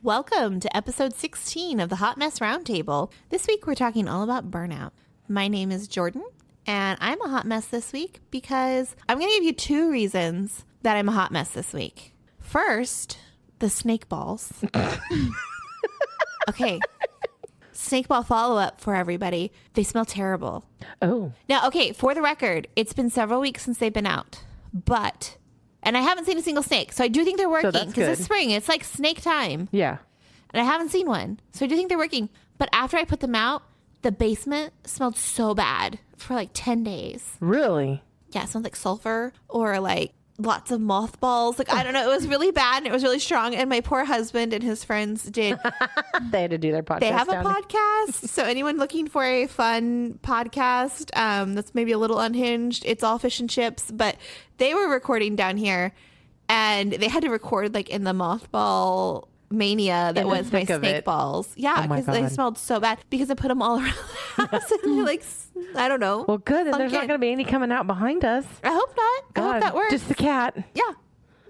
Welcome to episode 16 of the Hot Mess Roundtable. This week we're talking all about burnout. My name is Jordan, and I'm a hot mess this week because I'm going to give you 2 reasons that I'm a hot mess this week. First, the snake balls. Okay. Snake ball follow-up for everybody. They smell terrible. Oh. Now, okay, for the record, it's been several weeks since they've been out, and I haven't seen a single snake. So I do think they're working because it's spring. It's like snake time. Yeah. And I haven't seen one. So I do think they're working. But after I put them out, the basement smelled so bad for like 10 days. Really? Yeah, it smelled like sulfur or like lots of mothballs. Like, I don't know. It was really bad and it was really strong. And my poor husband and his friends did. They had to do their podcast. They have a podcast. So anyone looking for a fun podcast that's maybe a little unhinged, it's all fish and chips. But they were recording down here and they had to record like in the mothball mania that was my snake balls. Yeah, because they smelled so bad because I put them all around the house and they're like, I don't know. Well, good. And there's not going to be any coming out behind us. I hope not. God, I hope that works. Just the cat. Yeah.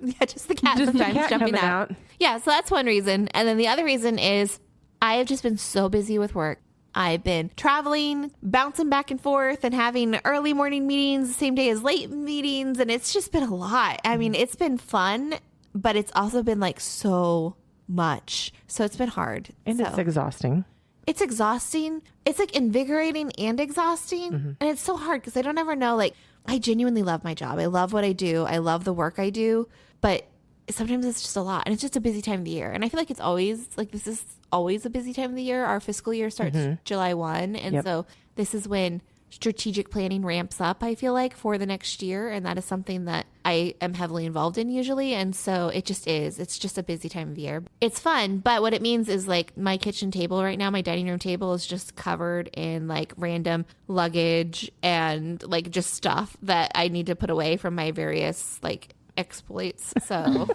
Yeah, just the cat sometimes jumping out. Yeah, so that's one reason. And then the other reason is I have just been so busy with work. I've been traveling, bouncing back and forth, and having early morning meetings the same day as late meetings. And it's just been a lot. I mean, it's been fun, but it's also been like so much. So it's been hard. And it's exhausting. It's exhausting. It's like invigorating and exhausting. Mm-hmm. And it's so hard because I don't ever know. Like, I genuinely love my job. I love what I do. I love the work I do. But sometimes it's just a lot. And it's just a busy time of the year. And I feel like it's always like this is always a busy time of the year. Our fiscal year starts July 1. And so this is when strategic planning ramps up, I feel like, for the next year. And that is something that I am heavily involved in usually. And so it just is. It's just a busy time of year. It's fun. But what it means is like my kitchen table right now, my dining room table is just covered in like random luggage and like just stuff that I need to put away from my various like exploits. So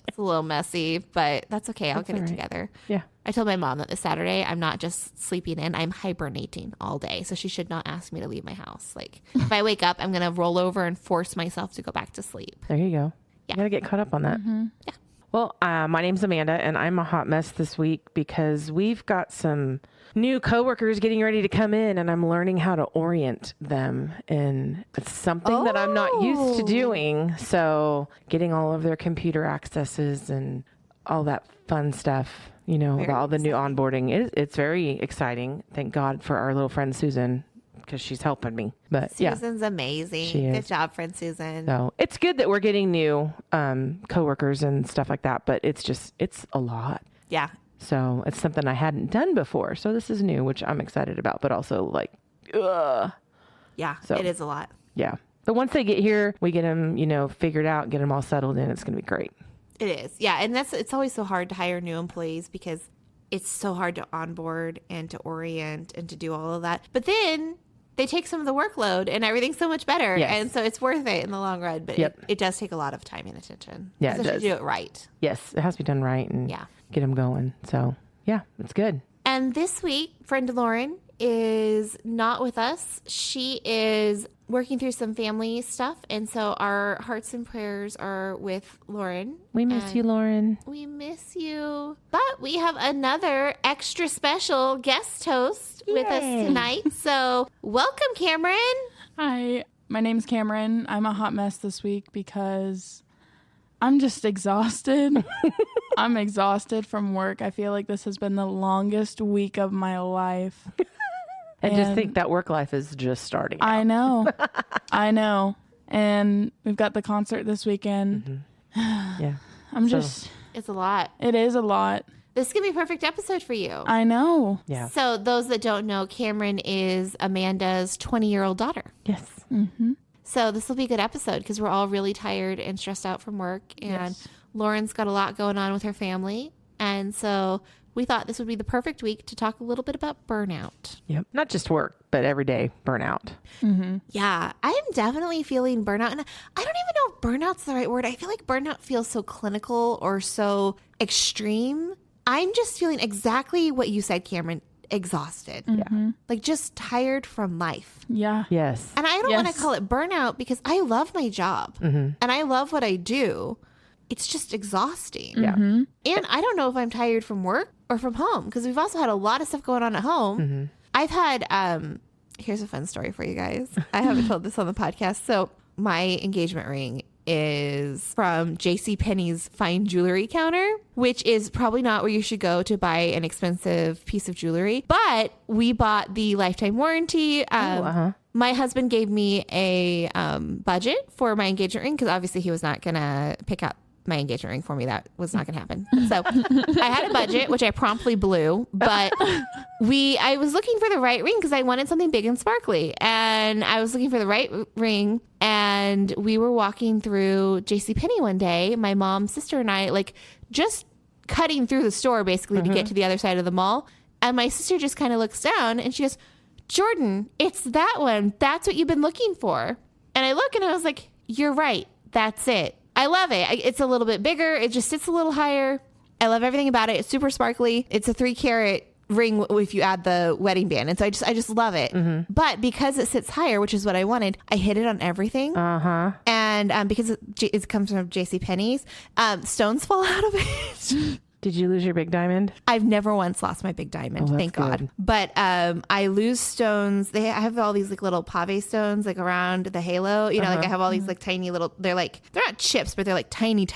it's a little messy, but that's okay. I'll get it together. Yeah. I told my mom that this Saturday I'm not just sleeping in, I'm hibernating all day. So she should not ask me to leave my house. Like if I wake up, I'm going to roll over and force myself to go back to sleep. There you go. Yeah. You got to get caught up on that. Mm-hmm. Yeah. Well, my name's Amanda and I'm a hot mess this week because we've got some new coworkers getting ready to come in and I'm learning how to orient them. And it's something that I'm not used to doing. So getting all of their computer accesses and all that fun stuff, you know, all the new onboarding, it's very exciting. Thank God for our little friend Susan because she's helping me. But Susan's amazing. Good job, friend Susan. So it's good that we're getting new coworkers and stuff like that, but it's a lot. Yeah. So it's something I hadn't done before. So this is new, which I'm excited about, but also like, ugh. Yeah, so, it is a lot. Yeah. But once they get here, we get them, you know, figured out, get them all settled in. It's going to be great. It is. Yeah. And it's always so hard to hire new employees because it's so hard to onboard and to orient and to do all of that. But then they take some of the workload and everything's so much better. Yes. And so it's worth it in the long run. But it does take a lot of time and attention. Yeah, it does. To do it right. Yes. It has to be done right and get them going. So yeah, it's good. And this week, friend Lauren is not with us. She is working through some family stuff. And so our hearts and prayers are with Lauren. We miss you, Lauren. We miss you. But we have another extra special guest host with us tonight. So welcome, Cameron. Hi, my name's Cameron. I'm a hot mess this week because I'm just exhausted. I'm exhausted from work. I feel like this has been the longest week of my life. And just think that work life is just starting out. I know. I know. And we've got the concert this weekend. Mm-hmm. Yeah. It's a lot. It is a lot. This could be a perfect episode for you. I know. Yeah. So those that don't know, Cameron is Amanda's 20-year-old daughter. Yes. Mm-hmm. So this will be a good episode because we're all really tired and stressed out from work. And Lauren's got a lot going on with her family. And so we thought this would be the perfect week to talk a little bit about burnout. Yep. Not just work, but everyday burnout. Mm-hmm. Yeah, I am definitely feeling burnout. And I don't even know if burnout's the right word. I feel like burnout feels so clinical or so extreme. I'm just feeling exactly what you said, Cameron. Exhausted. Mm-hmm. Like just tired from life. Yeah. Yes. And I don't want to call it burnout because I love my job and I love what I do. it's just exhausting. Yeah. And I don't know if I'm tired from work or from home, because we've also had a lot of stuff going on at home. I've had, here's a fun story for you guys. I haven't told this on the podcast. So my engagement ring is from JCPenney's fine jewelry counter, which is probably not where you should go to buy an expensive piece of jewelry. But we bought the lifetime warranty. My husband gave me a budget for my engagement ring, because obviously he was not going to pick out my engagement ring for me. That was not going to happen. So I had a budget, which I promptly blew, but I was looking for the right ring because I wanted something big and sparkly, and I was looking for the right ring. And we were walking through JCPenney one day, my mom, sister, and I, like just cutting through the store basically to get to the other side of the mall. And my sister just kind of looks down and she goes, Jordan, it's that one. That's what you've been looking for. And I look and I was like, you're right. That's it. I love it. It's a little bit bigger. It just sits a little higher. I love everything about it. It's super sparkly. It's a 3-carat ring if you add the wedding band. And so I just love it. But because it sits higher, which is what I wanted, I hit it on everything. And because it comes from JCPenney's, stones fall out of it. Did you lose your big diamond? I've never once lost my big diamond, thank God. Good. But I lose stones. I have all these like little pave stones like around the halo. You know, like I have all these like tiny little, they're not chips, but they're like tiny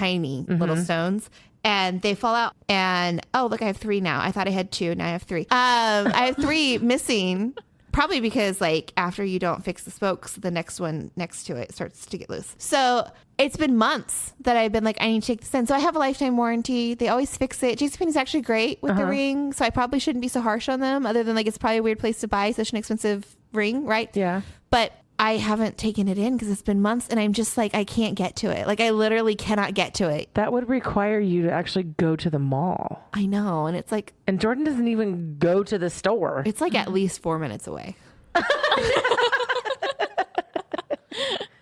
little stones. And they fall out. And oh, look, I have 3 now. I thought I had 2. Now I have 3. I have 3 missing. Probably because like after you don't fix the spokes, the next one next to it starts to get loose. So it's been months that I've been like, I need to take this in. So I have a lifetime warranty. They always fix it. JCPenney's actually great with the ring. So I probably shouldn't be so harsh on them, other than like it's probably a weird place to buy such an expensive ring, right? Yeah. But I haven't taken it in because it's been months, and I'm just like, I can't get to it. Like I literally cannot get to it. That would require you to actually go to the mall. I know. And it's like, And Jordan doesn't even go to the store. it's like at least 4 minutes away.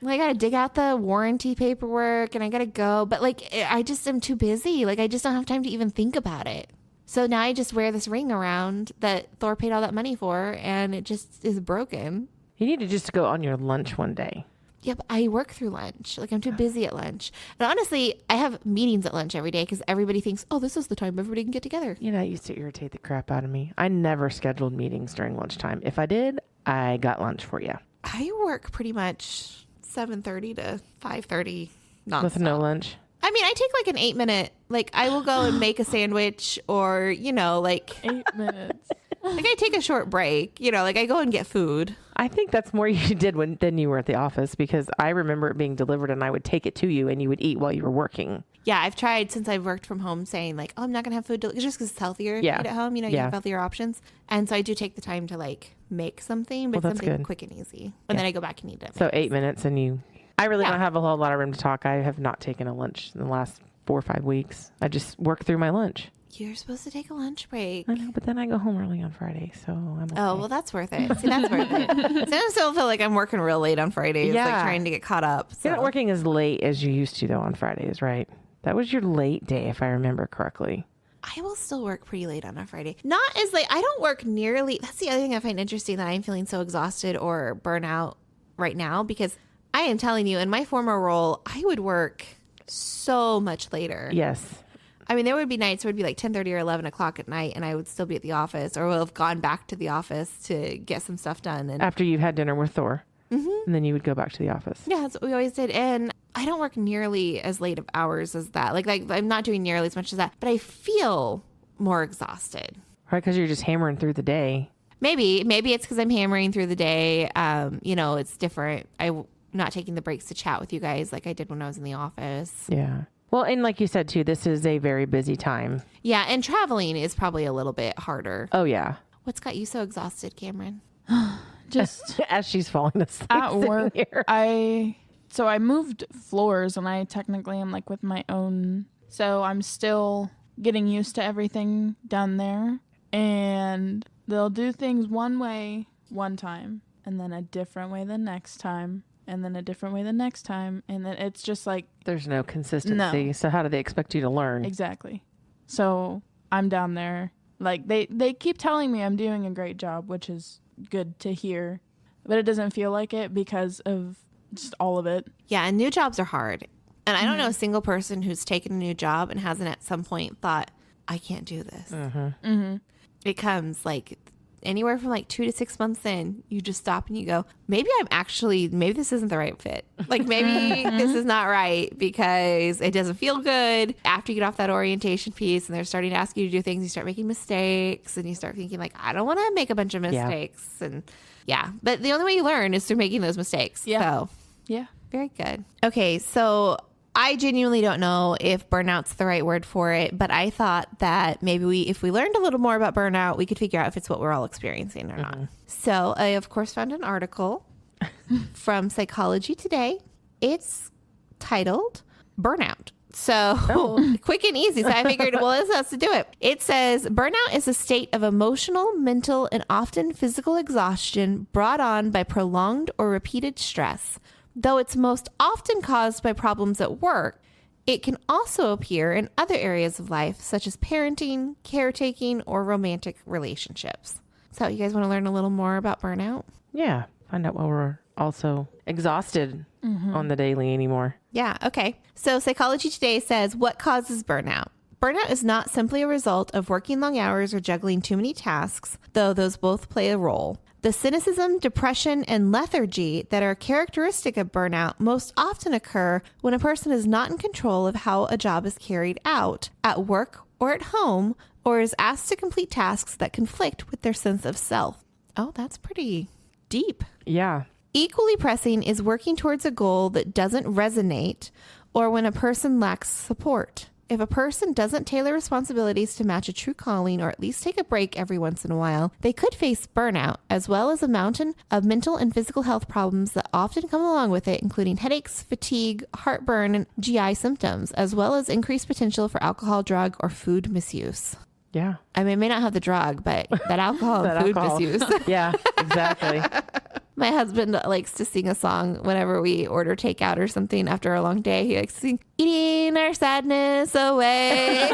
I got to dig out the warranty paperwork and I got to go. But like, I just am too busy. Like I just don't have time to even think about it. So now I just wear this ring around that Thor paid all that money for, and it just is broken. You need to just go on your lunch one day. Yeah, but I work through lunch. Like I'm too busy at lunch. And honestly, I have meetings at lunch every day because everybody thinks, oh, this is the time everybody can get together. You know, that used to irritate the crap out of me. I never scheduled meetings during lunchtime. If I did, I got lunch for you. I work pretty much 7:30 to 5:30 nonstop. With no lunch? I mean, I take like an 8-minute, like I will go and make a sandwich, or, you know, like 8 minutes. like I take a short break, you know, like I go and get food. I think that's more you did than you were at the office, because I remember it being delivered and I would take it to you and you would eat while you were working. Yeah, I've tried since I've worked from home saying like, oh, I'm not going to have food just because it's healthier to eat at home. You know, you have healthier options. And so I do take the time to like make something, but something good. quick and easy. And then I go back and eat it. So 8 minutes and you... I really don't have a whole lot of room to talk. I have not taken a lunch in the last 4 or 5 weeks. I just work through my lunch. You're supposed to take a lunch break. I know, but then I go home early on Friday, so I'm okay. Oh, well, that's worth it. See, that's worth it. Sometimes I still feel like I'm working real late on Fridays, like trying to get caught up. So. You're not working as late as you used to, though, on Fridays, right? That was your late day, if I remember correctly. I will still work pretty late on a Friday. Not as late. I don't work nearly. That's the other thing I find interesting, that I'm feeling so exhausted or burnout right now, because I am telling you, in my former role, I would work so much later. Yes. I mean, there would be nights where it would be like 10:30 or 11 o'clock at night, and I would still be at the office, or would have gone back to the office to get some stuff done. And after you've had dinner with Thor. And then you would go back to the office. Yeah, that's what we always did. And I don't work nearly as late of hours as that. Like I'm not doing nearly as much as that, but I feel more exhausted. Right, because you're just hammering through the day. Maybe it's because I'm hammering through the day. You know, it's different. I'm not taking the breaks to chat with you guys like I did when I was in the office. Yeah. Well, and like you said, too, this is a very busy time. Yeah, and traveling is probably a little bit harder. Oh, yeah. What's got you so exhausted, Cameron? Just as she's falling asleep at work. Here. I moved floors, and I technically am like with my own. So I'm still getting used to everything down there, and they'll do things one way one time, and then a different way the next time, and then a different way the next time, and then it's just like there's no consistency. No. So how do they expect you to learn? Exactly. So I'm down there. Like they keep telling me I'm doing a great job, which is good to hear, but it doesn't feel like it because of just all of it. Yeah, and new jobs are hard. And I don't know a single person who's taken a new job and hasn't at some point thought, I can't do this. It comes like anywhere from like 2 to 6 months in, you just stop and you go, maybe this isn't the right fit. Like maybe this is not right because it doesn't feel good. After you get off that orientation piece and they're starting to ask you to do things, you start making mistakes and you start thinking like, I don't want to make a bunch of mistakes. And but the only way you learn is through making those mistakes. Yeah. So Yeah. very good. Okay. So I genuinely don't know if burnout's the right word for it, but I thought that maybe if we learned a little more about burnout, we could figure out if it's what we're all experiencing or not. So I, of course, found an article from Psychology Today. It's titled Burnout. So quick and easy. So I figured, well, this has to do it. It says burnout is a state of emotional, mental, and often physical exhaustion brought on by prolonged or repeated stress. Though it's most often caused by problems at work, it can also appear in other areas of life, such as parenting, caretaking, or romantic relationships. So you guys want to learn a little more about burnout? Yeah. Find out why we're also exhausted on the daily anymore. Yeah. Okay. So Psychology Today says, what causes burnout? Burnout is not simply a result of working long hours or juggling too many tasks, though those both play a role. The cynicism, depression, and lethargy that are characteristic of burnout most often occur when a person is not in control of how a job is carried out at work or at home, or is asked to complete tasks that conflict with their sense of self. Oh, that's pretty deep. Yeah. Equally pressing is working towards a goal that doesn't resonate, or when a person lacks support. If a person doesn't tailor responsibilities to match a true calling, or at least take a break every once in a while, they could face burnout, as well as a mountain of mental and physical health problems that often come along with it, including headaches, fatigue, heartburn, and GI symptoms, as well as increased potential for alcohol, drug, or food misuse. Yeah. I mean, I may not have the drug, but that alcohol and food misuse. Yeah, exactly. My husband likes to sing a song whenever we order takeout or something after a long day. He likes to sing, eating our sadness away.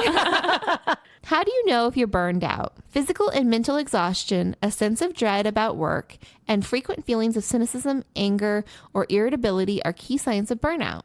How do you know if you're burned out? Physical and mental exhaustion, a sense of dread about work, and frequent feelings of cynicism, anger, or irritability are key signs of burnout.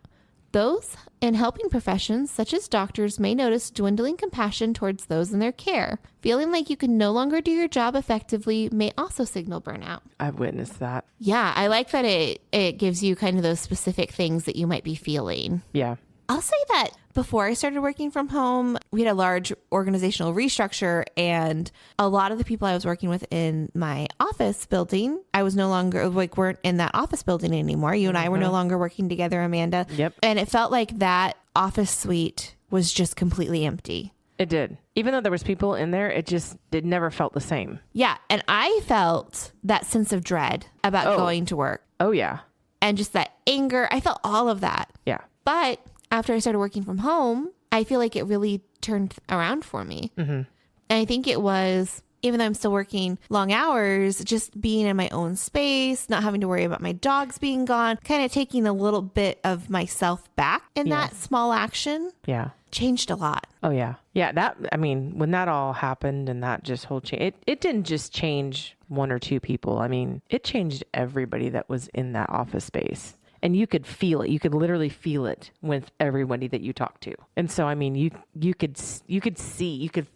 Those in helping professions, such as doctors, may notice dwindling compassion towards those in their care. Feeling like you can no longer do your job effectively may also signal burnout. I've witnessed that. Yeah, I like that it gives you kind of those specific things that you might be feeling. Yeah. I'll say that before I started working from home, we had a large organizational restructure, and a lot of the people I was working with in my office building, I was no longer weren't in that office building anymore. You and I were no longer working together, Amanda. Yep. And it felt like that office suite was just completely empty. It did. Even though there was people in there, it never felt the same. Yeah. And I felt that sense of dread about going to work. Oh, yeah. And just that anger. I felt all of that. Yeah. But after I started working from home, I feel like it really turned around for me. And I think it was, even though I'm still working long hours, just being in my own space, not having to worry about my dogs being gone, kind of taking a little bit of myself back in that small action. Yeah. Changed a lot. Oh, yeah. Yeah. When that all happened and that just whole change, it didn't just change one or two people. I mean, it changed everybody that was in that office space. And you could feel it. You could literally feel it with everybody that you talk to. And so, I mean, you could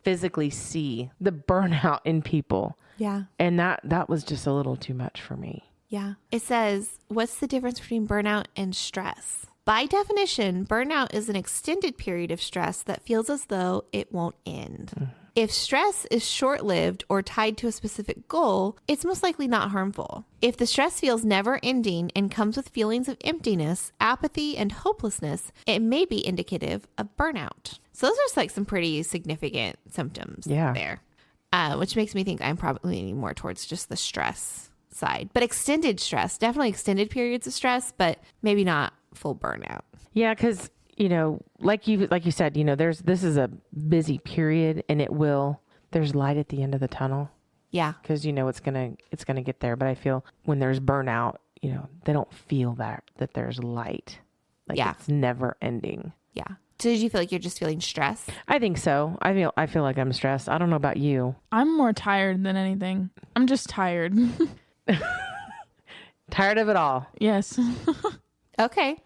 physically see the burnout in people. Yeah. And that was just a little too much for me. Yeah. It says, what's the difference between burnout and stress? By definition, burnout is an extended period of stress that feels as though it won't end. If stress is short-lived or tied to a specific goal, it's most likely not harmful. If the stress feels never-ending and comes with feelings of emptiness, apathy, and hopelessness, it may be indicative of burnout. So those are like some pretty significant symptoms there, which makes me think I'm probably leaning more towards just the stress side. But extended stress, definitely extended periods of stress, but maybe not full burnout. Yeah, because like you said, this is a busy period, and there's light at the end of the tunnel. Yeah. Because it's gonna get there. But I feel when there's burnout, they don't feel that there's light. Like it's never ending. Yeah. So did you feel like you're just feeling stressed? I think so. I feel like I'm stressed. I don't know about you. I'm more tired than anything. I'm just tired. Tired of it all. Yes. Okay.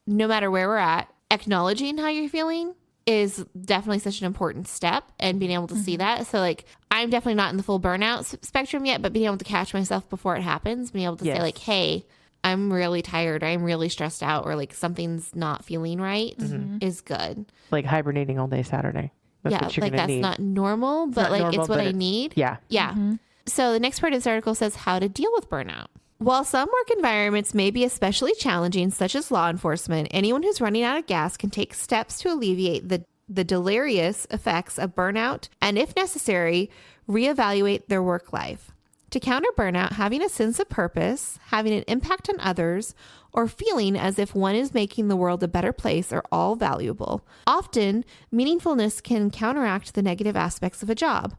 No matter where we're at, acknowledging how you're feeling is definitely such an important step, and being able to see that. So like, I'm definitely not in the full burnout spectrum yet, but being able to catch myself before it happens, being able to say like, hey, I'm really tired, I'm really stressed out, or like something's not feeling right is good. Like hibernating all day Saturday. That's what you're like gonna that's need. not normal, but not like normal, it's what but I need. Yeah. Yeah. So the next part of this article says how to deal with burnout. While some work environments may be especially challenging, such as law enforcement, anyone who's running out of gas can take steps to alleviate the deleterious effects of burnout and, if necessary, reevaluate their work life. To counter burnout, having a sense of purpose, having an impact on others, or feeling as if one is making the world a better place are all valuable. Often, meaningfulness can counteract the negative aspects of a job.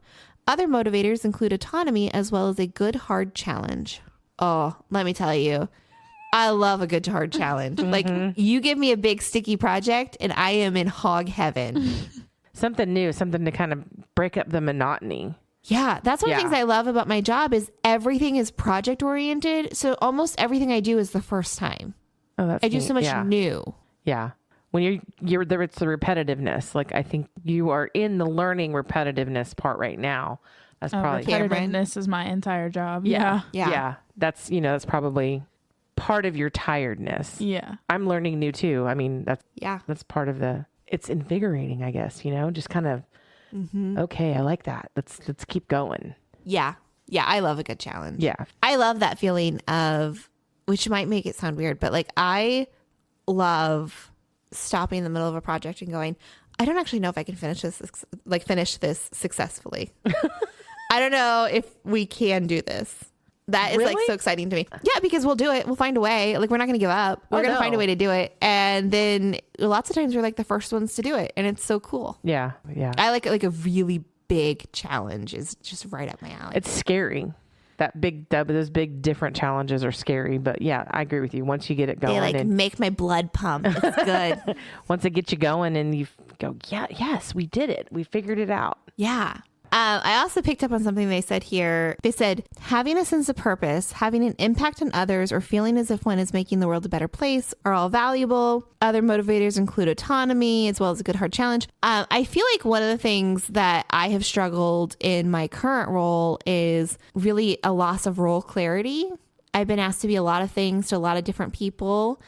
Other motivators include autonomy as well as a good hard challenge. Oh, let me tell you, I love a good hard challenge. Like, you give me a big sticky project and I am in hog heaven. Something new, something to kind of break up the monotony. Yeah, that's one of the things I love about my job is everything is project oriented. So almost everything I do is the first time. Oh, that's I do neat. so much new. Yeah. When you're there, it's the repetitiveness. Like, I think you are in the learning repetitiveness part right now. That's probably repetitiveness is my entire job. Yeah. Yeah. That's, that's probably part of your tiredness. Yeah. I'm learning new too. I mean, that's part of it's invigorating, I guess, just kind of, okay, I like that. Let's keep going. Yeah. Yeah. I love a good challenge. Yeah. I love that feeling of, which might make it sound weird, but like, I love stopping in the middle of a project and going, I don't actually know if I can finish this successfully. I don't know if we can do this. That is like so exciting to me. Yeah, because we'll do it. We'll find a way. Like, we're not going to give up. We're going to find a way to do it. And then lots of times we're like the first ones to do it. And it's so cool. Yeah. Yeah. I like it. Like, a really big challenge is just right up my alley. It's scary. Those big different challenges are scary, but yeah, I agree with you. Once you get it going, they make my blood pump. It's good. Once it gets you going and you go, yes, we did it. We figured it out. Yeah. I also picked up on something they said here. They said, having a sense of purpose, having an impact on others, or feeling as if one is making the world a better place are all valuable. Other motivators include autonomy as well as a good hard challenge. I feel like one of the things that I have struggled in my current role is really a loss of role clarity. I've been asked to be a lot of things to a lot of different people.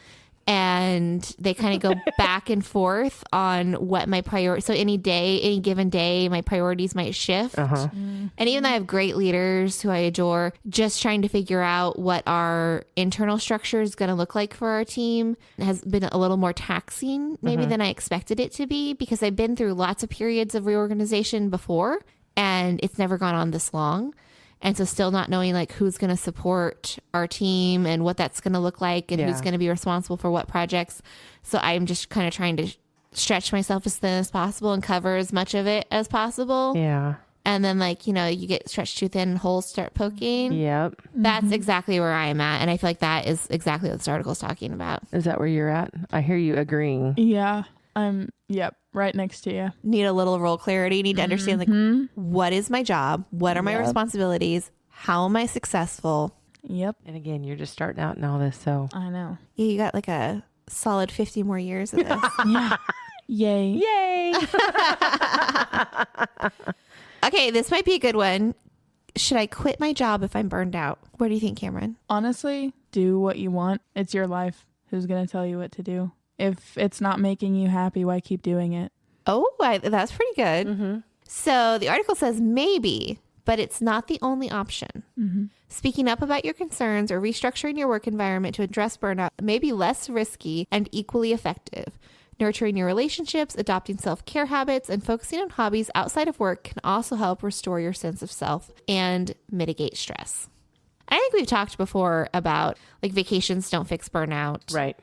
And they kind of go back and forth on what my priority. So any given day, my priorities might shift. And even though I have great leaders who I adore, just trying to figure out what our internal structure is going to look like for our team has been a little more taxing maybe than I expected it to be, because I've been through lots of periods of reorganization before and it's never gone on this long. And so still not knowing like who's going to support our team and what that's going to look like and who's going to be responsible for what projects. So I'm just kind of trying to stretch myself as thin as possible and cover as much of it as possible. Yeah. And then like, you get stretched too thin and holes start poking. Yep. That's exactly where I'm at. And I feel like that is exactly what this article is talking about. Is that where you're at? I hear you agreeing. Yeah. Yep. Right next to you. Need a little role clarity. Need to understand like, what is my job? What are my responsibilities? How am I successful? Yep. And again, you're just starting out in all this, so. I know. Yeah, you got like a solid 50 more years of this. Yeah. Yay. Yay! Okay, this might be a good one. Should I quit my job if I'm burned out? What do you think, Cameron? Honestly, do what you want. It's your life. Who's going to tell you what to do? If it's not making you happy, why keep doing it? Oh, that's pretty good. So the article says maybe, but it's not the only option. Speaking up about your concerns or restructuring your work environment to address burnout may be less risky and equally effective. Nurturing your relationships, adopting self-care habits, and focusing on hobbies outside of work can also help restore your sense of self and mitigate stress. I think we've talked before about like vacations don't fix burnout. Right.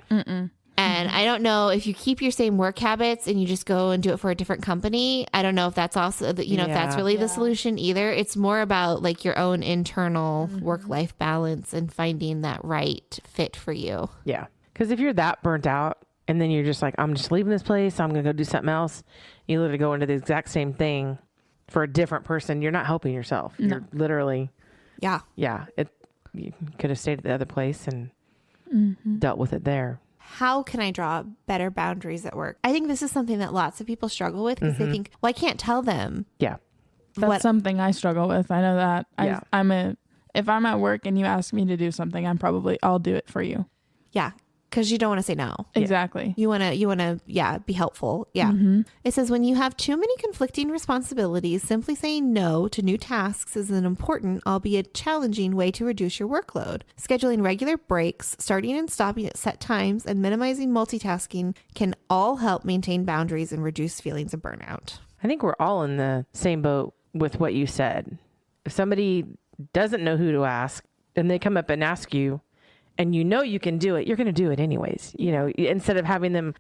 And I don't know if you keep your same work habits and you just go and do it for a different company. I don't know if that's also, if that's really the solution either. It's more about like your own internal work-life balance and finding that right fit for you. Yeah. Because if you're that burnt out and then you're just like, I'm just leaving this place, I'm going to go do something else. You literally go into the exact same thing for a different person. You're not helping yourself. No. You're literally. Yeah. Yeah. You could have stayed at the other place and dealt with it there. how can I draw better boundaries at work? I think this is something that lots of people struggle with because they think, well, I can't tell them. Yeah. That's something I struggle with. I know that. Yeah. If I'm at work and you ask me to do something, I'll do it for you. Yeah. Because you don't want to say no. Exactly. You want to, be helpful. Yeah. It says when you have too many conflicting responsibilities, simply saying no to new tasks is an important, albeit challenging way to reduce your workload. Scheduling regular breaks, starting and stopping at set times, and minimizing multitasking can all help maintain boundaries and reduce feelings of burnout. I think we're all in the same boat with what you said. If somebody doesn't know who to ask and they come up and ask you, and you can do it, you're going to do it anyways. Instead of having them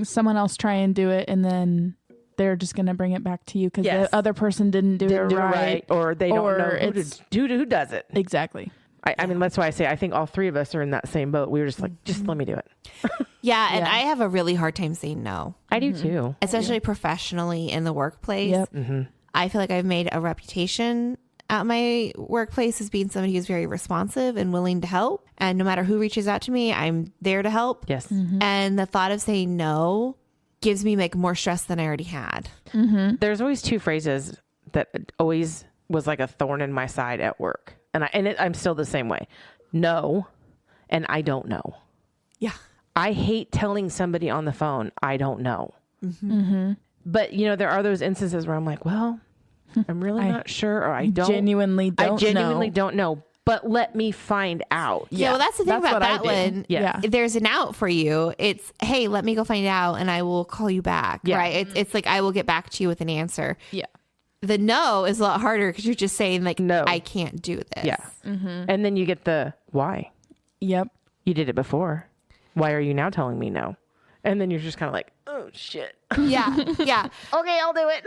someone else try and do it, and then they're just going to bring it back to you because the other person didn't do it right, or they don't know who does it. Exactly. I mean, that's why I say I think all three of us are in that same boat. We were just like, just let me do it. Yeah, and I have a really hard time saying no. I do too. Especially professionally in the workplace. Yep. I feel like I've made a reputation at my workplace as being somebody who's very responsive and willing to help. And no matter who reaches out to me, I'm there to help. Yes. And the thought of saying no gives me like more stress than I already had. There's always two phrases that always was like a thorn in my side at work. And I'm still the same way. No. And I don't know. Yeah. I hate telling somebody on the phone, I don't know. But there are those instances where I'm like, well, I'm really not sure, or I genuinely don't know, but let me find out. Yeah, well, that's the thing about that one. Yeah. There's an out for you. It's, hey, let me go find out and I will call you back. Yeah. Right? It's like, I will get back to you with an answer. Yeah. The no is a lot harder because you're just saying like, no, I can't do this. Yeah. And then you get the why. Yep. You did it before. Why are you now telling me no? And then you're just kind of like, oh, shit. Yeah. Yeah. Okay, I'll do it.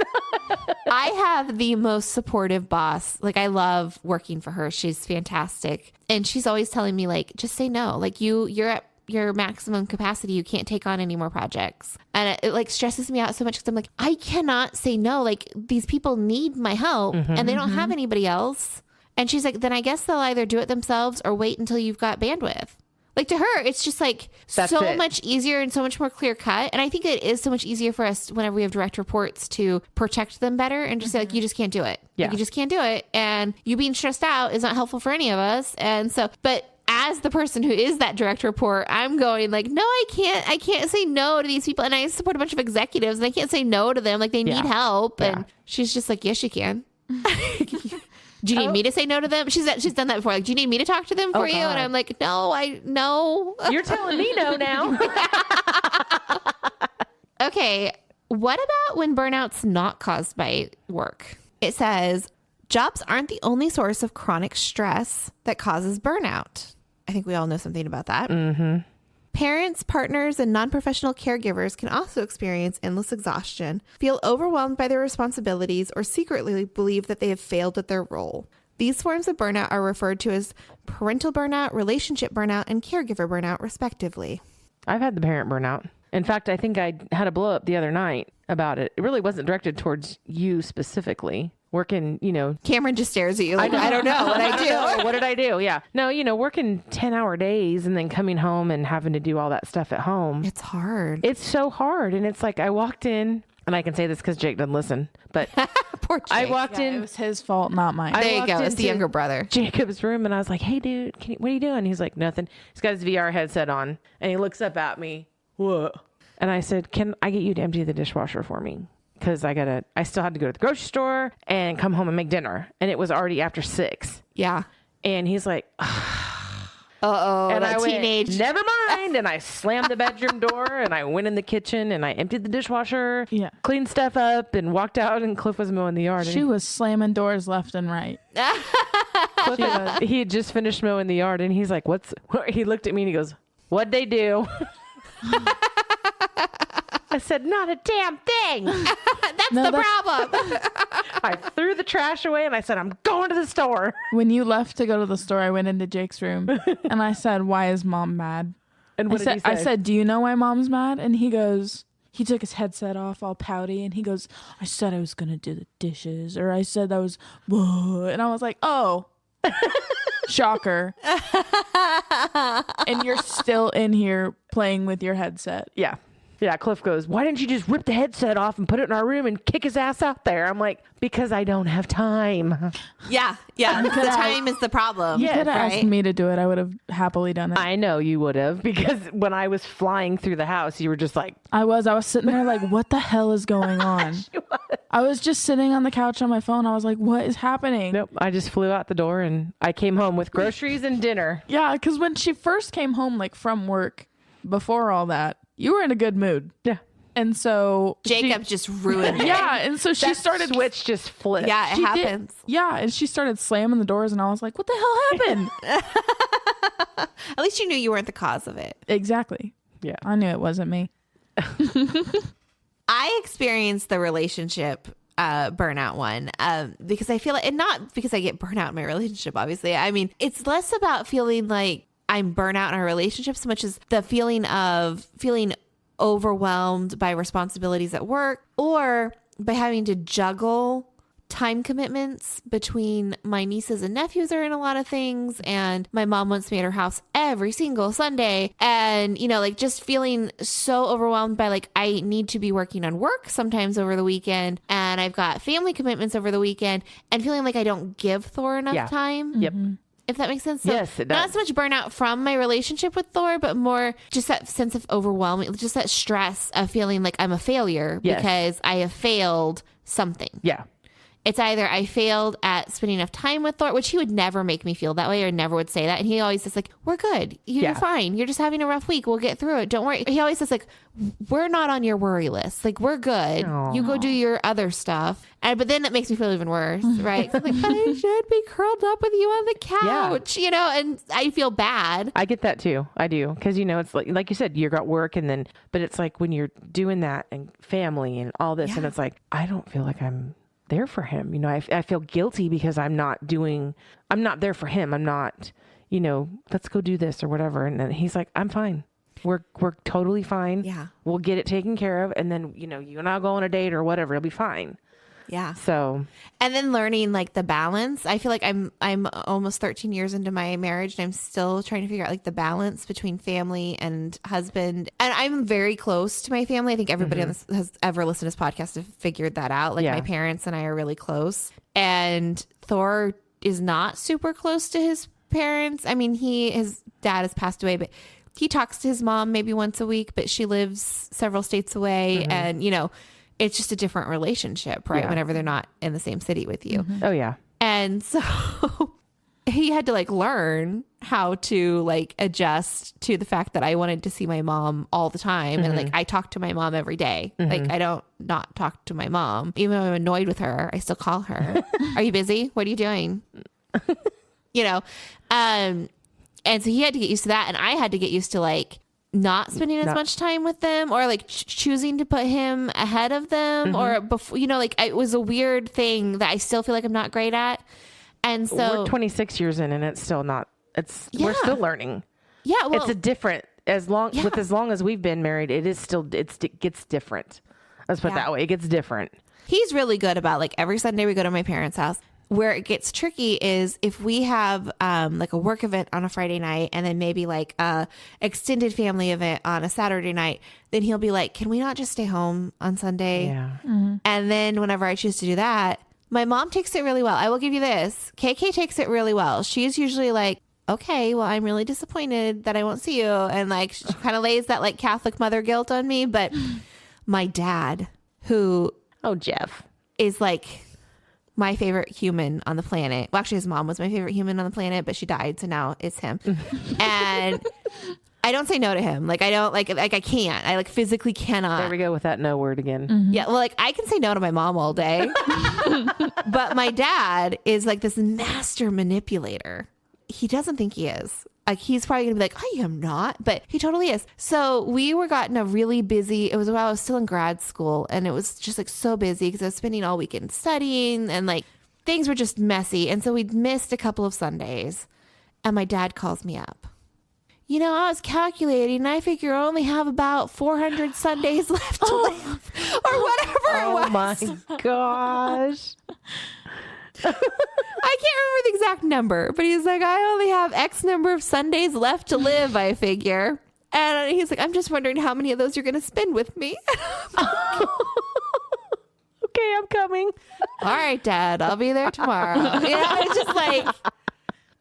I have the most supportive boss. Like, I love working for her. She's fantastic. And she's always telling me, like, just say no. Like, you're at your maximum capacity. You can't take on any more projects. And it like stresses me out so much because I'm like, I cannot say no. Like, these people need my help and they don't have anybody else. And she's like, then I guess they'll either do it themselves or wait until you've got bandwidth. Like, to her, it's just like much easier and so much more clear cut. And I think it is so much easier for us whenever we have direct reports to protect them better and just say, like, you just can't do it. Yeah. Like, you just can't do it. And you being stressed out is not helpful for any of us. And so, but as the person who is that direct report, I'm going like, no, I can't say no to these people. And I support a bunch of executives and I can't say no to them. Like, they need help. Yeah. And she's just like, yes, you can. Do you need me to say no to them? She's done that before. Like, do you need me to talk to them for you? And I'm like, no. You're telling me no now. Okay. What about when burnout's not caused by work? It says, jobs aren't the only source of chronic stress that causes burnout. I think we all know something about that. Parents, partners, and non-professional caregivers can also experience endless exhaustion, feel overwhelmed by their responsibilities, or secretly believe that they have failed at their role. These forms of burnout are referred to as parental burnout, relationship burnout, and caregiver burnout, respectively. I've had the parent burnout. In fact, I think I had a blow up the other night about it. It really wasn't directed towards you specifically. Working, Cameron just stares at you like, I don't know what I do. What did I do? Yeah. No, working 10-hour days and then coming home and having to do all that stuff at home. It's hard. It's so hard. And it's like, I walked in, and I can say this because Jake doesn't listen, but Poor Jake. I walked in. It was his fault, not mine. There you go. It's the younger brother. Jacob's room, and I was like, hey, dude, what are you doing? He's like, nothing. He's got his VR headset on, and he looks up at me. What? And I said, can I get you to empty the dishwasher for me? Because I still had to go to the grocery store and come home and make dinner. And it was already after 6. Yeah. And he's like, uh-oh, and that teenage. Never mind. And I slammed the bedroom door and I went in the kitchen and I emptied the dishwasher, cleaned stuff up and walked out, and Cliff was mowing the yard. She was slamming doors left and right. He had just finished mowing the yard and he's like, he looked at me and he goes, what'd they do? I said, not a damn thing. That's the problem. I threw the trash away and I said, I'm going to the store. When you left to go to the store, I went into Jake's room and I said, why is mom mad? And what did he say? I said, do you know why mom's mad? And he took his headset off all pouty and he goes, I said I was going to do the dishes, or I said that was, whoa. And I was like, oh, shocker. and you're still in here playing with your headset. Yeah. Yeah, Cliff goes, why didn't you just rip the headset off and put it in our room and kick his ass out there? I'm like, because I don't have time. Yeah. The time is the problem. You could have right? asked me to do it. I would have happily done it. I know you would have, because when I was flying through the house, you were just like, I was sitting there like, what the hell is going on? I was just sitting on the couch on my phone. I was like, what is happening? nope. I just flew out the door and I came home with groceries and dinner. Yeah, because when she first came home, like from work, before all that, you were in a good mood. Yeah. And so Jacob just ruined it. Yeah, and so she started switch just flipped. Yeah, it she did- happens. yeah, and she started slamming the doors, and I was like, what the hell happened? At least you knew you weren't the cause of it. Exactly. Yeah. I knew it wasn't me. I experienced the relationship burnout one because I feel like, and not because I get burnout in my relationship, obviously. I mean, it's less about feeling like I'm burnout in our relationship so much as the feeling of feeling overwhelmed by responsibilities at work or by having to juggle time commitments between my nieces and nephews are in a lot of things, and my mom wants me at her house every single Sunday, and like just feeling so overwhelmed by like I need to be working on work sometimes over the weekend, and I've got family commitments over the weekend, and feeling like I don't give Thor enough time. Yep. If that makes sense. So Yes, it does. not so much burnout from my relationship with Thor, but more just that sense of overwhelming, just that stress of feeling like I'm a failure Yes. because I have failed something. Yeah. It's either I failed at spending enough time with Thor, which he would never make me feel that way or never would say that. And he always says like, we're good. You're Yeah. fine. You're just having a rough week. We'll get through it. Don't worry. He always says like, we're not on your worry list. Like we're good. Aw. You go do your other stuff. But then it makes me feel even worse, right? 'Cause I'm like, I should be curled up with you on the couch, and I feel bad. I get that too. I do. Because, it's like you said, you got work but it's like when you're doing that and family and all this, and it's like, I don't feel like I'm there for him. I feel guilty because I'm not there for him. I'm not, let's go do this or whatever. And then he's like, I'm fine. We're totally fine. Yeah. We'll get it taken care of. And then, you and I'll go on a date or whatever. It'll be fine. Yeah. So, And then learning like the balance. I feel like I'm almost 13 years into my marriage, and I'm still trying to figure out like the balance between family and husband. And I'm very close to my family. I think everybody on this has ever listened to this podcast have figured that out. Like Yeah. my parents and I are really close. And Thor is not super close to his parents. I mean, his dad has passed away, but he talks to his mom maybe once a week, but she lives several states away, and it's just a different relationship, right? Yeah. Whenever they're not in the same city with you. oh yeah. And so he had to like learn how to like adjust to the fact that I wanted to see my mom all the time. And like I talk to my mom every day. Like I don't not talk to my mom. Even when I'm annoyed with her, I still call her. Are you busy? What are you doing? And so he had to get used to that. And I had to get used to like not spending as much time with them, or like choosing to put him ahead of them, or before, like it was a weird thing that I still feel like I'm not great at. And so We're 26 years in and it's still not, we're still learning. yeah, well, It's a different, as long as we've been married, it gets different. Let's put it that way. It gets different. he's really good about like every Sunday we go to my parents' house. Where it gets tricky is if we have like a work event on a Friday night and then maybe like a extended family event on a Saturday night, then he'll be like, can we not just stay home on Sunday? Yeah. And then whenever I choose to do that, my mom takes it really well. I will give you this. KK takes it really well. She's usually like, okay, well, I'm really disappointed that I won't see you. And like, she kind of lays that like Catholic mother guilt on me. But my dad, who Jeff. is like my favorite human on the planet. Well, actually his mom was my favorite human on the planet, but she died. So now it's him. And I don't say no to him. Like I don't like I can't. I like physically cannot. There we go with that no word again. Yeah, well, like I can say no to my mom all day, but my dad is like this master manipulator. He doesn't think he is. Like he's probably gonna be like, I am not, but he totally is. So we were gotten a really busy. It was while I was still in grad school, and it was just like so busy because I was spending all weekend studying, and like things were just messy. And so we'd missed a couple of Sundays, and my dad calls me up. I was calculating, and I figure I only have about 400 Sundays left to live, or whatever it was. Oh my gosh. I can't remember the exact number, but he's like, I only have X number of Sundays left to live, I figure. And he's like, I'm just wondering how many of those you're going to spend with me. Okay, I'm coming. All right, Dad, I'll be there tomorrow. It's just like,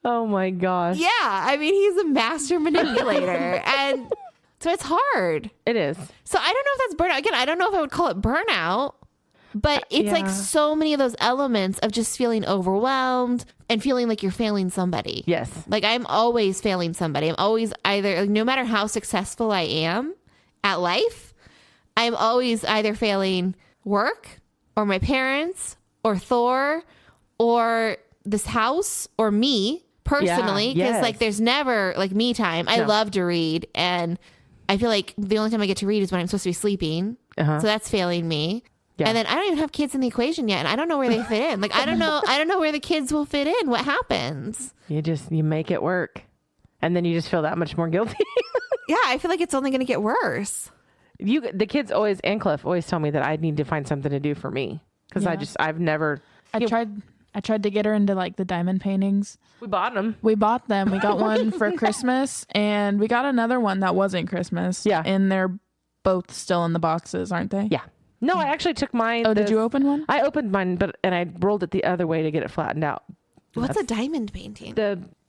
Oh my gosh. yeah, I mean, he's a master manipulator. And so it's hard. It is. So I don't know if that's burnout. Again, I don't know if I would call it burnout, but it's like so many of those elements of just feeling overwhelmed and feeling like you're failing somebody. Yes. Like I'm always failing somebody. I'm always either, like, no matter how successful I am at life, I'm always either failing work or my parents or Thor or this house or me personally. Because like there's never like me time. I love to read, and I feel like the only time I get to read is when I'm supposed to be sleeping. So that's failing me. Yeah. And then I don't even have kids in the equation yet, and I don't know where they fit in. Like I don't know where the kids will fit in. What happens? You make it work, and then you just feel that much more guilty. Yeah, I feel like it's only going to get worse. The kids always, and Cliff always tell me that I need to find something to do for me, because I've never. I tried to get her into like the diamond paintings. We bought them. We bought them. We got one for Christmas, and we got another one that wasn't Christmas. Yeah. And they're both still in the boxes, aren't they? Yeah. No, I actually took mine. Oh, did you open one? I opened mine, and I rolled it the other way to get it flattened out. What's a diamond painting?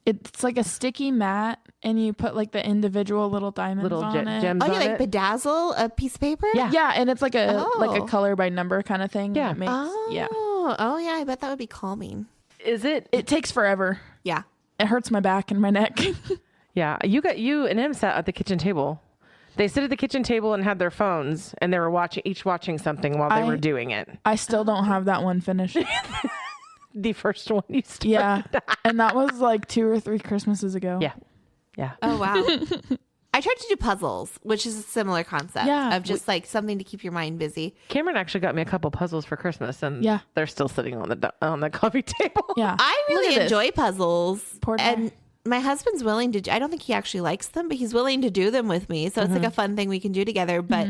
It's like a sticky mat, and you put like the individual little diamonds on it. gems Oh, you on like it. bedazzle a piece of paper? Yeah. Yeah, and it's like a color by number kind of thing. Yeah. That makes, yeah. Oh, yeah. I bet that would be calming. Is it? It takes forever. Yeah. It hurts my back and my neck. Yeah. You and him sat at the kitchen table. They sit at the kitchen table and had their phones, and they were watching something while they were doing it. I still don't have that one finished. The first one you started. Yeah. And that was like 2 or 3 Christmases ago. Yeah. Yeah. Oh, wow. I tried to do puzzles, which is a similar concept of just like something to keep your mind busy. Cameron actually got me a couple puzzles for Christmas, and they're still sitting on the coffee table. Yeah. I really enjoy puzzles. Poor guy. And my husband's willing to, I don't think he actually likes them, but he's willing to do them with me. So it's like a fun thing we can do together. But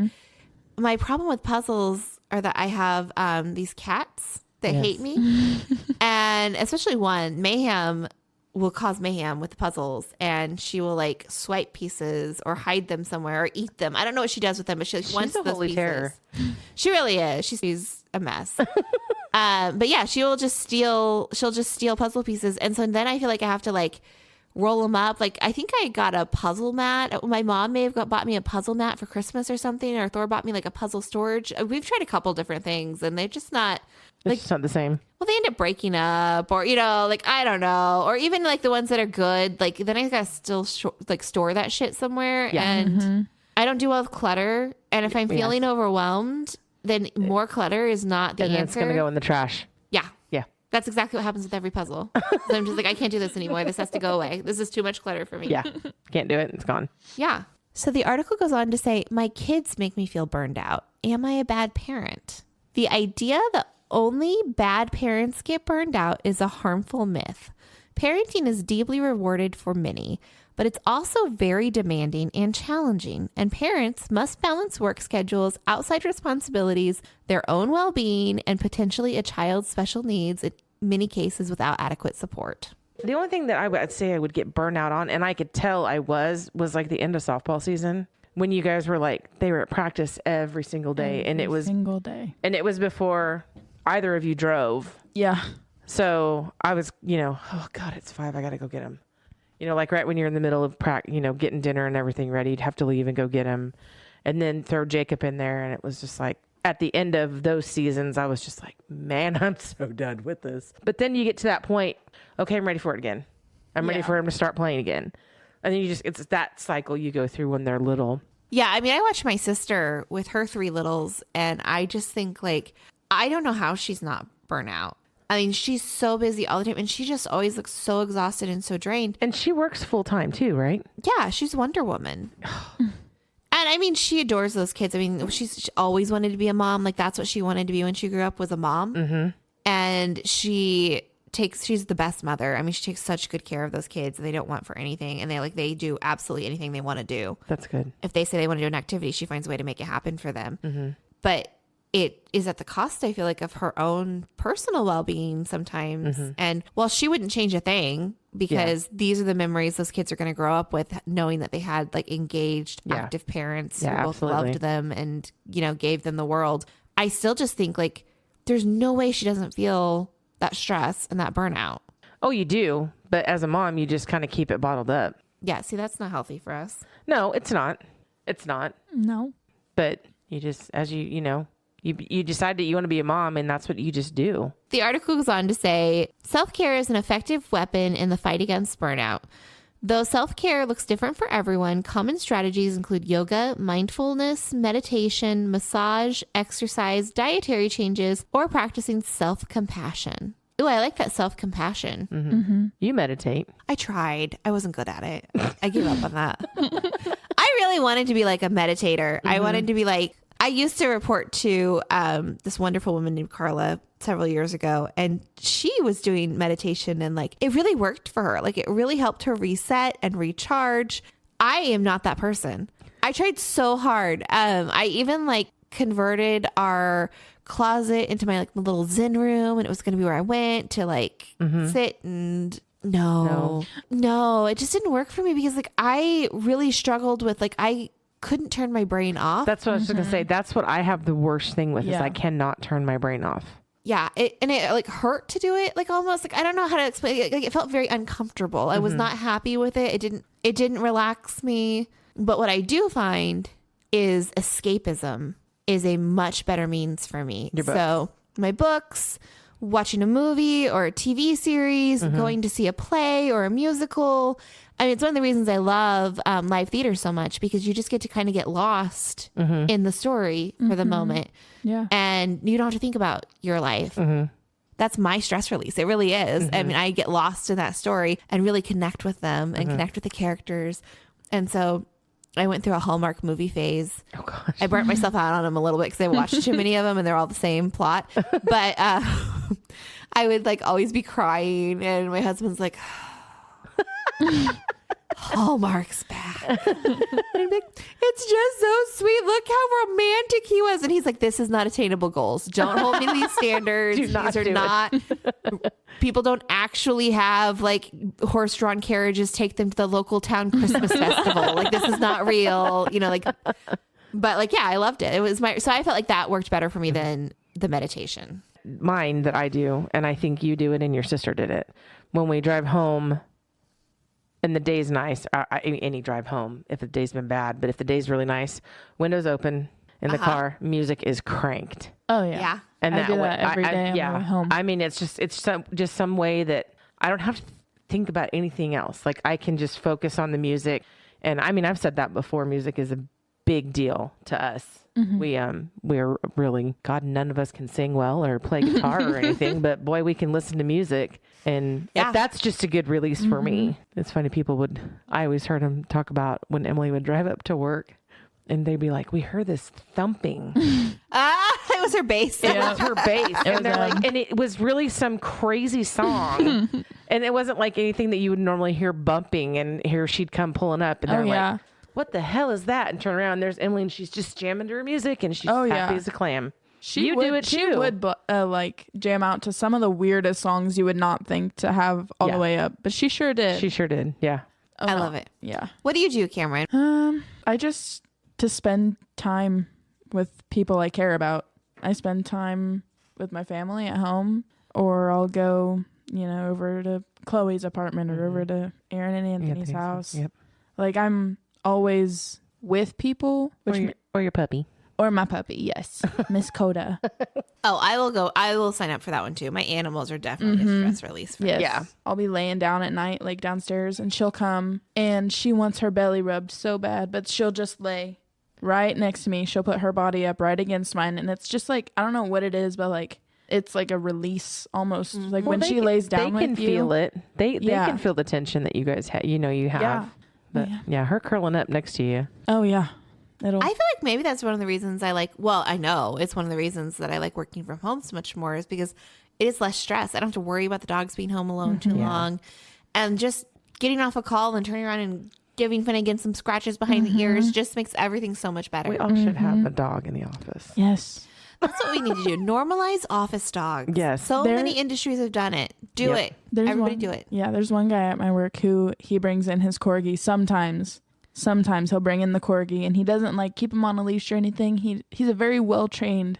my problem with puzzles are that I have these cats that hate me. And especially one, Mayhem, will cause mayhem with the puzzles, and she will like swipe pieces or hide them somewhere or eat them. I don't know what she does with them, but she like wants those pieces. Terror. She really is. She's a mess. But yeah, she'll just steal puzzle pieces. And so then I feel like I have to like roll them up. Like I think I got a puzzle mat. My mom may have bought me a puzzle mat for Christmas or something, or Thor bought me like a puzzle storage. We've tried a couple different things, and they're just not like, it's not the same. Well, they end up breaking up, or, you know, like, I don't know. Or even like the ones that are good, like then I gotta still store that shit somewhere. Yeah. And I don't do well with clutter. And if I'm feeling overwhelmed, then more clutter is not the answer. It's going to go in the trash. Yeah. Yeah. That's exactly what happens with every puzzle. So I'm just like, I can't do this anymore. This has to go away. This is too much clutter for me. Yeah. Can't do it. It's gone. Yeah. So the article goes on to say, my kids make me feel burned out. Am I a bad parent? The idea that only bad parents get burned out is a harmful myth. Parenting is deeply rewarded for many, but it's also very demanding and challenging, and parents must balance work schedules, outside responsibilities, their own well-being, and potentially a child's special needs, in many cases without adequate support. The only thing that I would say I would get burnout on, and I could tell I was like the end of softball season, when you guys were like, they were at practice every single day, and it was before either of you drove. Yeah. So I was, oh God, it's 5. I got to go get him. Like right when you're in the middle of getting dinner and everything ready, you'd have to leave and go get him, and then throw Jacob in there. And it was just like, at the end of those seasons, I was just like, man, I'm so done with this. But then you get to that point. Okay, I'm ready for it again. I'm ready for him to start playing again. And then it's that cycle you go through when they're little. Yeah. I mean, I watched my sister with her 3 littles, and I just think like, I don't know how she's not burnout. I mean, she's so busy all the time, and she just always looks so exhausted and so drained. And she works full time too, right? Yeah, she's Wonder Woman. And I mean, she adores those kids. I mean, she always wanted to be a mom. Like that's what she wanted to be when she grew up, was a mom. Mm-hmm. And she's the best mother. I mean, she takes such good care of those kids. They don't want for anything, and they do absolutely anything they want to do. That's good. If they say they want to do an activity, she finds a way to make it happen for them. Mm-hmm. But it is at the cost, I feel like, of her own personal well-being sometimes. And while she wouldn't change a thing, because these are the memories those kids are going to grow up with, knowing that they had like engaged, active parents who both loved them and, you know, gave them the world. I still just think like there's no way she doesn't feel that stress and that burnout. Oh, you do. But as a mom, you just kind of keep it bottled up. Yeah. See, that's not healthy for us. No, it's not. It's not. No. But you just, as you know, you decide that you want to be a mom, and that's what you just do. The article goes on to say, self-care is an effective weapon in the fight against burnout. Though self-care looks different for everyone, common strategies include yoga, mindfulness, meditation, massage, exercise, dietary changes, or practicing self-compassion. Ooh, I like that self-compassion. You meditate. I tried. I wasn't good at it. I gave up on that. I really wanted to be like a meditator. I wanted to be like, I used to report to this wonderful woman named Carla several years ago, and she was doing meditation, and like it really worked for her. Like it really helped her reset and recharge. I am not that person. I tried so hard. I even like converted our closet into my like little Zen room, and it was going to be where I went to like sit and no, it just didn't work for me because like I really struggled with like I couldn't turn my brain off. That's what I was going to say. That's what I have the worst thing with is I cannot turn my brain off. Yeah. It like hurt to do it. Like almost like, I don't know how to explain it. Like it felt very uncomfortable. I was not happy with it. It didn't relax me. But what I do find is escapism is a much better means for me. So my books, watching a movie or a TV series, going to see a play or a musical. I mean, it's one of the reasons I love live theater so much, because you just get to kind of get lost in the story for the moment. Yeah. And you don't have to think about your life. That's my stress release. It really is. I mean, I get lost in that story and really connect with them and connect with the characters. And so I went through a Hallmark movie phase. Oh gosh. I burnt myself out on them a little bit because I watched too many of them and they're all the same plot. But I would like always be crying, and my husband's like, Hallmark's back. And I'm like, it's just so sweet. Look how romantic he was. And he's like, this is not attainable goals. Don't hold me to these standards. These are not. People don't actually have like horse-drawn carriages take them to the local town Christmas festival. Like, this is not real. You know, like, but like, yeah, I loved it. It was so I felt like that worked better for me than the meditation. Mine that I do, and I think you do it and your sister did it. When we drive home and the day's nice, any drive home, if the day's been bad, but if the day's really nice, windows open in the car, music is cranked. Oh yeah. Yeah. And I do that every day on my way home. I mean, it's just some way that I don't have to think about anything else. Like I can just focus on the music. And I mean, I've said that before. Music is a big deal to us. We're really, God, none of us can sing well or play guitar or anything, but boy, we can listen to music. And that's just a good release for me. It's funny. I always heard them talk about when Emily would drive up to work and they'd be like, we heard this thumping. It was her bass. It was her bass. And they're like, and it was really some crazy song. And it wasn't like anything that you would normally hear bumping, and here she'd come pulling up and they're like, what the hell is that? And turn around, and there's Emily, and she's just jamming to her music, and she's happy as a clam. You do it too. She would like jam out to some of the weirdest songs you would not think to have all the way up, but she sure did. She sure did. Yeah. I love it. Yeah. What do you do, Cameron? I just to spend time with people I care about. I spend time with my family at home, or I'll go, over to Chloe's apartment or over to Aaron and Anthony's house. Yep. Like I'm always with people, or your puppy, or my puppy. Yes, Miss Coda. Oh, I will sign up for that one too. My animals are definitely a stress release for me. Yes. Yeah. I'll be laying down at night, like downstairs, and she'll come and she wants her belly rubbed so bad, but she'll just lay right next to me. She'll put her body up right against mine, and it's just like, I don't know what it is, but like it's like a release almost. Like when she lays down with you, they can feel it. They can feel the tension that you guys have. You have. Yeah. But her curling up next to you. Oh yeah. I feel like maybe that's one of the reasons I know it's one of the reasons that I like working from home so much more, is because it is less stress. I don't have to worry about the dogs being home alone too long, and just getting off a call and turning around and giving Finnegan some scratches behind the ears just makes everything so much better. We all should have a dog in the office. Yes. That's what we need to do. Normalize office dogs. Yes. So many industries have done it. Do Yep. it. There's Everybody one, do it. Yeah, there's one guy at my work who he brings in his corgi sometimes. Sometimes he'll bring in the corgi and he doesn't like keep him on a leash or anything. He's a very well trained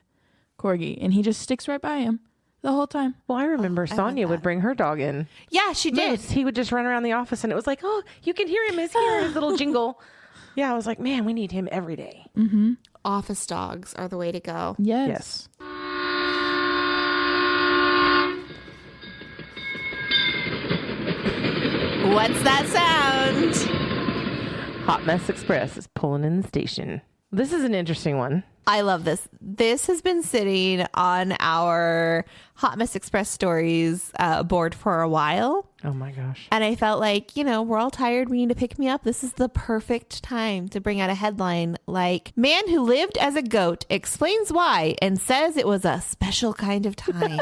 corgi and he just sticks right by him the whole time. Well, I remember I love Sonia would that. bring her dog in. Yeah, she did. Moose, he would just run around the office and it was like, oh, you can hear him. His little jingle. Yeah, I was like, man, we need him every day. Office dogs are the way to go. Yes. What's that sound? Hot Mess Express is pulling in the station. This is an interesting one. I love this. This has been sitting on our Hot Mess Express stories board for a while. Oh my gosh. And I felt like, we're all tired. We need to pick me up. This is the perfect time to bring out a headline like, man who lived as a goat explains why and says it was a special kind of time.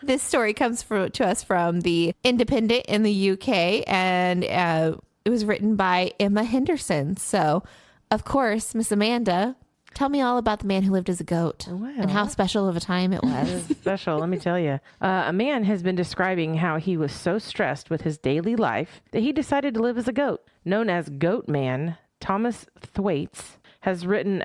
This story comes to us from the Independent in the UK, and it was written by Emma Henderson. So, of course, Miss Amanda, tell me all about the man who lived as a goat and how special of a time it was. Special, let me tell you. A man has been describing how he was so stressed with his daily life that he decided to live as a goat. Known as Goat Man, Thomas Thwaites has written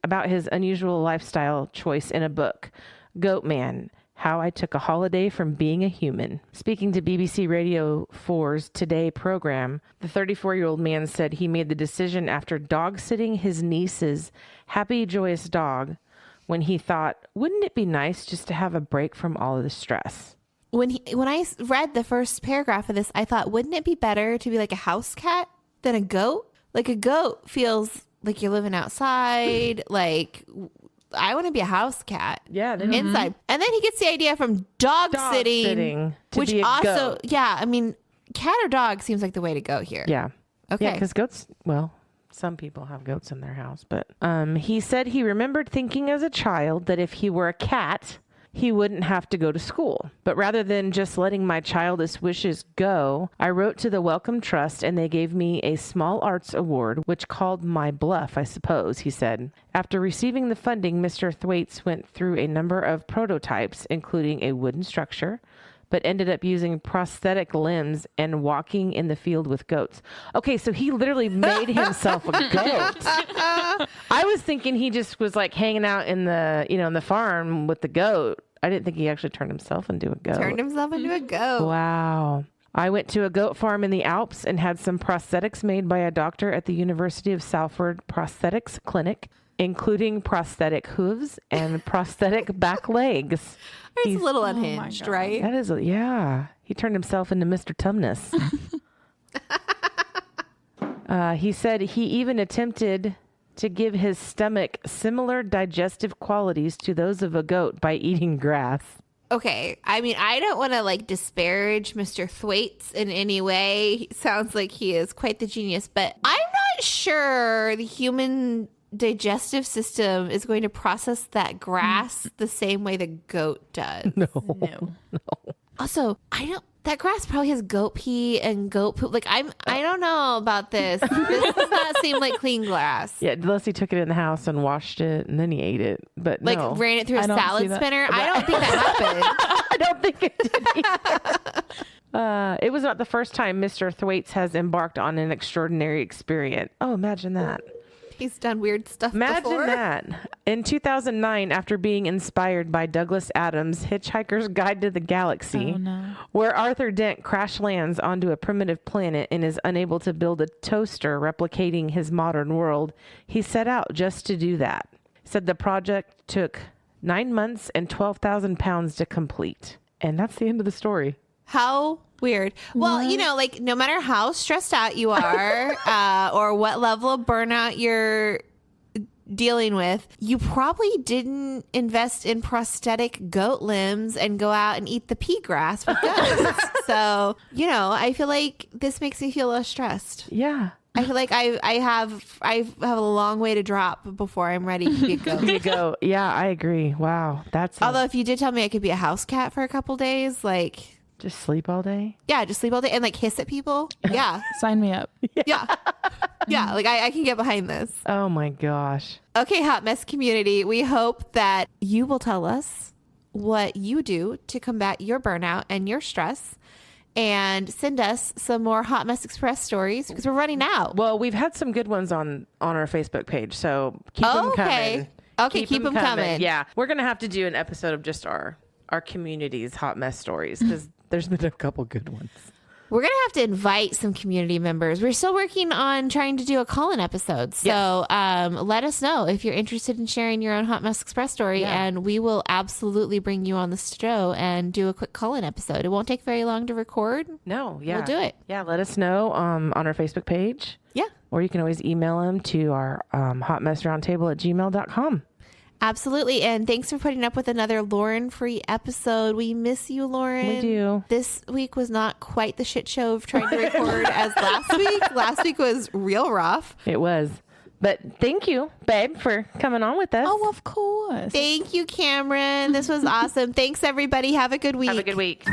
about his unusual lifestyle choice in a book, Goat Man: How I Took a Holiday from Being a Human. Speaking to BBC Radio 4's Today program, the 34-year-old man said he made the decision after dog-sitting his niece's happy, joyous dog when he thought, wouldn't it be nice just to have a break from all of the stress? When I read the first paragraph of this, I thought, wouldn't it be better to be like a house cat than a goat? Like a goat feels like you're living outside, like... I want to be a house cat. Yeah. Inside. And then he gets the idea from dog sitting to which be a also, goat. yeah, I mean, cat or dog seems like the way to go here. Yeah. Okay. Yeah, because goats, well, some people have goats in their house, but he said he remembered thinking as a child that if he were a cat, he wouldn't have to go to school. But rather than just letting my childish wishes go, I wrote to the Wellcome Trust and they gave me a small arts award, which called my bluff, I suppose, he said. After receiving the funding, Mr. Thwaites went through a number of prototypes, including a wooden structure, but ended up using prosthetic limbs and walking in the field with goats. Okay, so he literally made himself a goat. I was thinking he just was like hanging out in the farm with the goat. I didn't think he actually turned himself into a goat. Turned himself into a goat. Wow. I went to a goat farm in the Alps and had some prosthetics made by a doctor at the University of Salford Prosthetics Clinic, including prosthetic hooves and prosthetic back legs. He's a little my unhinged, God. right? That is, yeah. He turned himself into Mr. Tumnus. He said he even attempted to give his stomach similar digestive qualities to those of a goat by eating grass. Okay. I mean, I don't want to like disparage Mr. Thwaites in any way. He sounds like he is quite the genius, but I'm not sure the human digestive system is going to process that grass the same way the goat does. No. Also, that grass probably has goat pee and goat poop. Like I don't know about this. This does not seem like clean grass. Yeah, unless he took it in the house and washed it and then he ate it. But Like no. ran it through a I don't see salad that. spinner. I don't think that happened. I don't think it did either. It was not the first time Mr. Thwaites has embarked on an extraordinary experience. Oh, imagine that. He's done weird stuff Imagine before. that. In 2009, after being inspired by Douglas Adams' Hitchhiker's Guide to the Galaxy, Oh, no. where Arthur Dent crash lands onto a primitive planet and is unable to build a toaster replicating his modern world, he set out just to do that. He said the project took 9 months and 12,000 pounds to complete. And that's the end of the story. How weird. Well, like no matter how stressed out you are or what level of burnout you're dealing with, you probably didn't invest in prosthetic goat limbs and go out and eat the pea grass with goats. So, I feel like this makes me feel less stressed. Yeah. I feel like I have a long way to drop before I'm ready to be a goat. You go. Yeah, I agree. Wow. That's Although if you did tell me I could be a house cat for a couple days, like... just sleep all day. Yeah, just sleep all day and like hiss at people. Yeah. Sign me up. Yeah. Yeah, like I can get behind this. Oh my gosh. Okay, Hot Mess community, we hope that you will tell us what you do to combat your burnout and your stress, and send us some more Hot Mess Express stories because we're running out. Well, we've had some good ones on our Facebook page, so keep them coming. Okay, keep them coming. Yeah, we're gonna have to do an episode of just our community's hot mess stories because there's been a couple good ones. We're going to have to invite some community members. We're still working on trying to do a call-in episode. So let us know if you're interested in sharing your own Hot Mess Express story, and we will absolutely bring you on the show and do a quick call-in episode. It won't take very long to record. No, yeah. We'll do it. Yeah, let us know on our Facebook page. Yeah. Or you can always email them to our hotmessroundtable@gmail.com. Absolutely. And thanks for putting up with another Lauren-free episode. We miss you, Lauren. We do. This week was not quite the shit show of trying to record as last week. Last week was real rough. It was. But thank you, babe, for coming on with us. Oh, of course. Thank you, Cameron. This was awesome. Thanks, everybody. Have a good week. Have a good week.